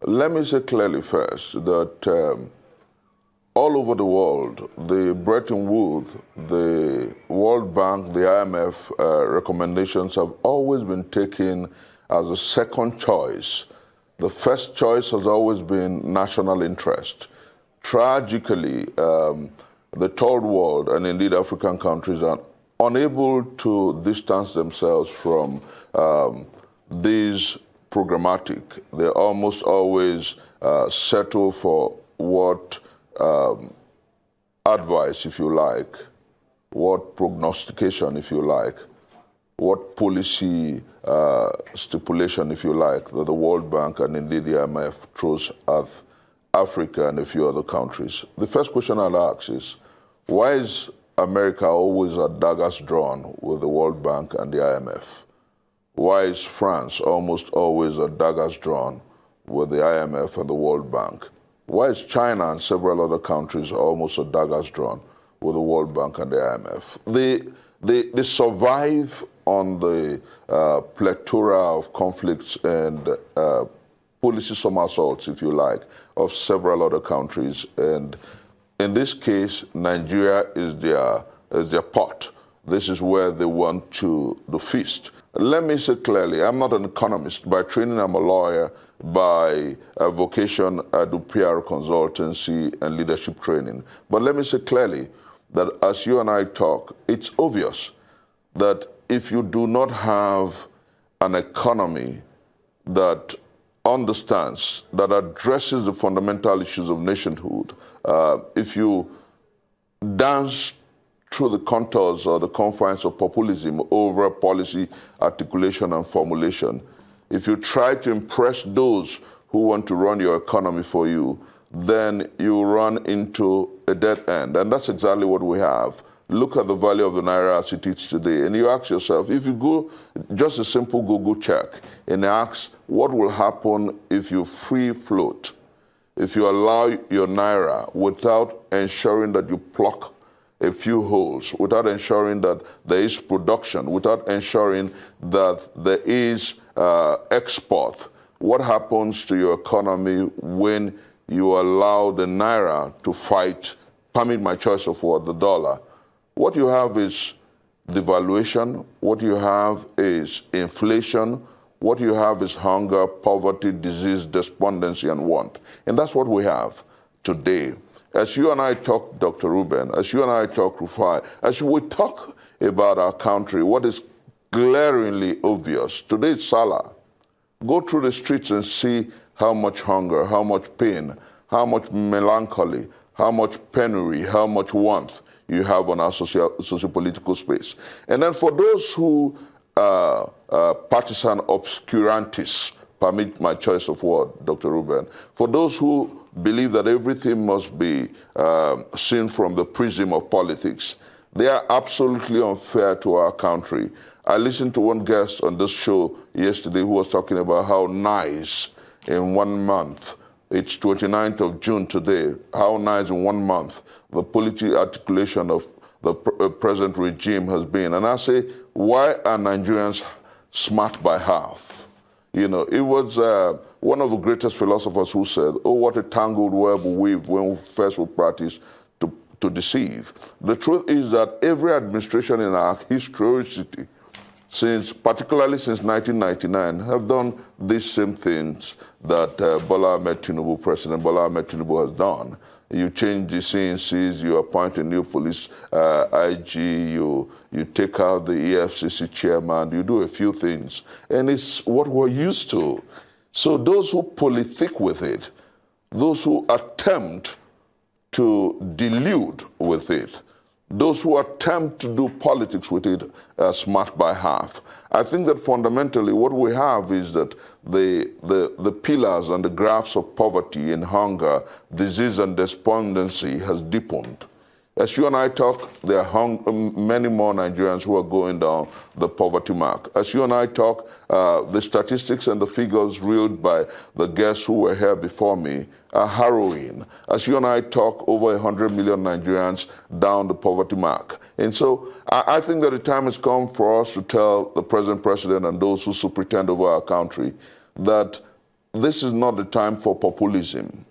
Let me say clearly first that all over the world, the Bretton Woods, the World Bank, the IMF recommendations have always been taken as a second choice. The first choice has always been national interest. Tragically, the third world, and indeed African countries, are unable to distance themselves from these programmatic. They almost always settle for what advice, if you like, what prognostication, if you like, what policy stipulation, if you like, that the World Bank and indeed the IMF throws at Africa and a few other countries. The first question I'll ask is, why is America always at daggers drawn with the World Bank and the IMF? Why is France almost always at daggers drawn with the IMF and the World Bank? Why is China and several other countries almost at daggers drawn with the World Bank and the IMF? They survive on the plethora of conflicts and policy somersaults, if you like, of several other countries. And in this case, Nigeria is their pot. This is where they want to feast. Let me say clearly, I'm not an economist. By training, I'm a lawyer. By vocation, I do PR consultancy and leadership training. But let me say clearly that as you and I talk, it's obvious that if you do not have an economy that understands, that addresses the fundamental issues of nationhood, if you dance through the contours or the confines of populism over policy articulation and formulation, if you try to impress those who want to run your economy for you, then you run into a dead end. And that's exactly what we have. Look at the value of the naira as it is today, and you ask yourself, if you go, just a simple Google check, and ask what will happen if you free float, if you allow your naira without ensuring that you pluck a few holes, without ensuring that there is production, without ensuring that there is export. What happens to your economy when you allow the naira to fight, permit my choice of word, the dollar? What you have is devaluation. What you have is inflation. What you have is hunger, poverty, disease, despondency, and want. And that's what we have today. As you and I talk, Dr. Ruben, as you and I talk, Rufai, as we talk about our country, what is glaringly obvious, today is Salah. Go through the streets and see how much hunger, how much pain, how much melancholy, how much penury, how much warmth you have on our socio-political space. And then for those who partisan obscurantists, permit my choice of word, Dr. Ruben, for those who believe that everything must be seen from the prism of politics, they are absolutely unfair to our country. I listened to one guest on this show yesterday who was talking about how nice in 1 month, it's 29th of June today, how nice in 1 month the political articulation of the present regime has been. And I say, why are Nigerians smart by half? You know, it was one of the greatest philosophers who said, oh, what a tangled web we weave when we first will practice to deceive. The truth is that every administration in our historicity, particularly since 1999, have done these same things that President Bola Ahmed Tinubu has done. You change the CNCs, you appoint a new police IG, you take out the EFCC chairman, you do a few things. And it's what we're used to. So those who politic with it, those who attempt to delude with it, those who attempt to do politics with it are smart by half. I think that fundamentally what we have is that the pillars and the graphs of poverty and hunger, disease and despondency has deepened. As you and I talk, there are many more Nigerians who are going down the poverty mark. As you and I talk, the statistics and the figures reeled by the guests who were here before me are harrowing. As you and I talk, over 100 million Nigerians down the poverty mark. And so I think that the time has come for us to tell the present president and those who pretend over our country that this is not the time for populism.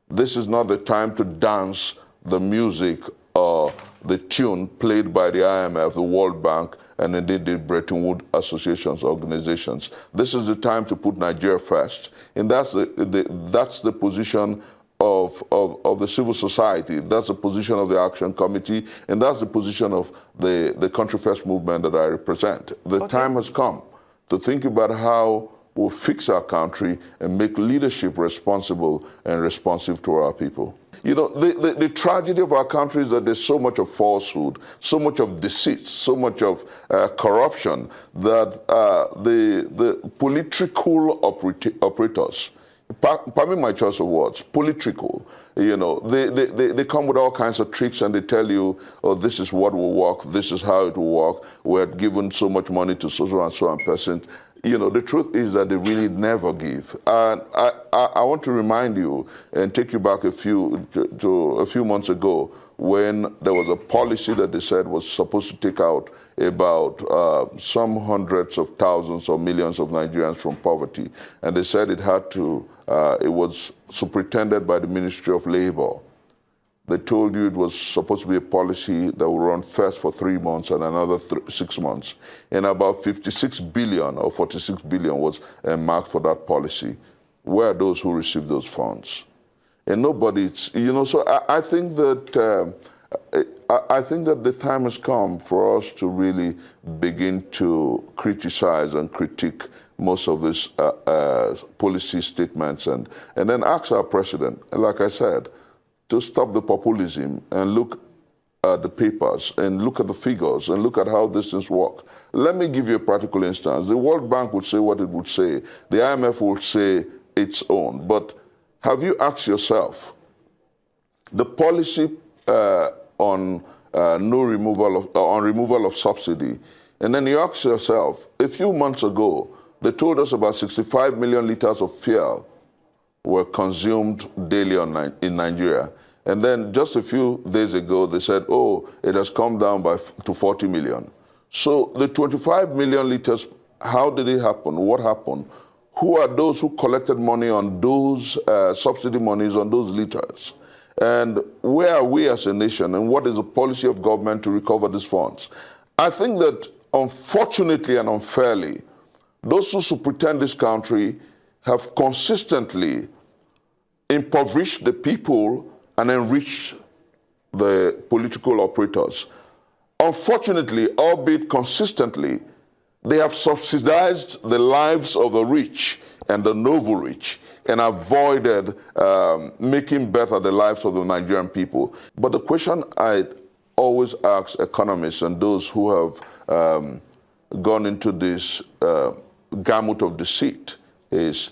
This is not the time to dance the music or the tune played by the IMF, the World Bank, and indeed the Bretton Woods associations, organizations. This is the time to put Nigeria first. And that's the position of the civil society. That's the position of the Action Committee, and that's the position of the Country First movement that I represent. The time has come to think about how we'll fix our country and make leadership responsible and responsive to our people. You know, the tragedy of our country is that there's so much of falsehood, so much of deceit, so much of corruption that the political operators, pardon my choice of words, political, you know, they come with all kinds of tricks and they tell you, oh, this is what will work, this is how it will work, we're given so much money to so and so and person. You know, the truth is that they really never give. And I want to remind you and take you back a few months ago when there was a policy that they said was supposed to take out about some hundreds of thousands or millions of Nigerians from poverty. And they said it had to, it was superintended by the Ministry of Labor. They told you it was supposed to be a policy that would run first for 3 months and another 6 months. And about 56 billion or 46 billion was marked for that policy. Where are those who received those funds? And nobody, you know, so I think that the time has come for us to really begin to criticize and critique most of these policy statements and then ask our president, like I said, to stop the populism and look at the papers and look at the figures and look at how this things work. Let me give you a practical instance. The World Bank would say what it would say. The IMF would say its own. But have you asked yourself, the policy on removal of subsidy, and then you ask yourself, a few months ago, they told us about 65 million liters of fuel were consumed daily in Nigeria. And then just a few days ago, they said, oh, it has come down to 40 million. So the 25 million liters, how did it happen? What happened? Who are those who collected money on those subsidy monies on those liters? And where are we as a nation? And what is the policy of government to recover these funds? I think that unfortunately and unfairly, those who pretend this country have consistently impoverished the people and enriched the political operators. Unfortunately, albeit consistently, they have subsidized the lives of the rich and the noble rich and avoided making better the lives of the Nigerian people. But the question I always ask economists and those who have gone into this gamut of deceit is,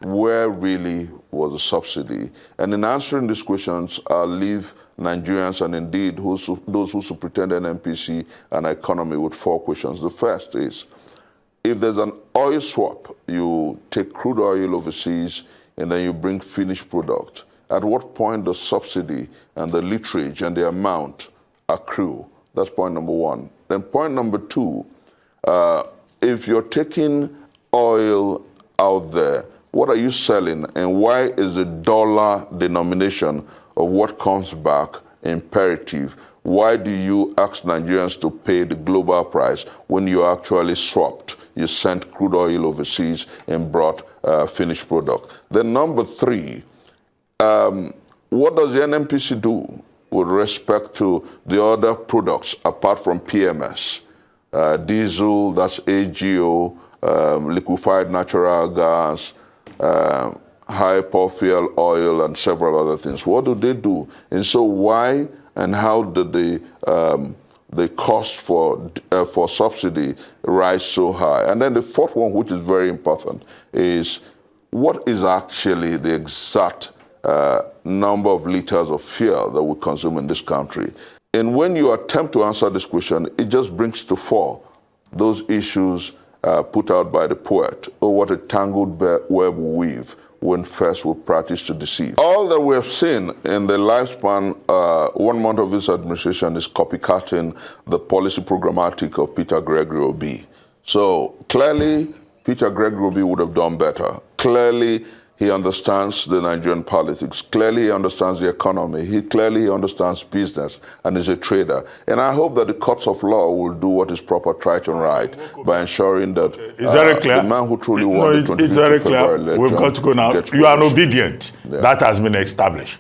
where really was the subsidy? And in answering these questions, I'll leave Nigerians and indeed those who superintend NNPC and economy with 4 questions. The first is, if there's an oil swap, you take crude oil overseas and then you bring finished product, at what point does subsidy and the literage and the amount accrue? That's point number 1. Then point number 2, if you're taking oil out there, what are you selling, and why is the dollar denomination of what comes back imperative? Why do you ask Nigerians to pay the global price when you actually swapped? You sent crude oil overseas and brought finished product. Then number 3, what does the NNPC do with respect to the other products apart from PMS? Diesel, that's AGO, liquefied natural gas, high fuel oil, and several other things. What do they do? And so why and how did the cost for subsidy rise so high? And then the 4th one, which is very important, is what is actually the exact number of liters of fuel that we consume in this country? And when you attempt to answer this question, it just brings to fore those issues put out by the poet. Oh, what a tangled web we weave when first we practice to deceive. All that we have seen in the lifespan, 1 month of this administration, is copycatting the policy programmatic of Peter Gregory Obi. So clearly, Peter Gregory Obi would have done better. Clearly, He understands the Nigerian politics. Clearly, he understands the economy. He clearly understands business and is a trader. And I hope that the courts of law will do what is proper, right and right, by ensuring that the man who truly won the 25th February election. We've got to go now. You are obedient. Yeah. That has been established.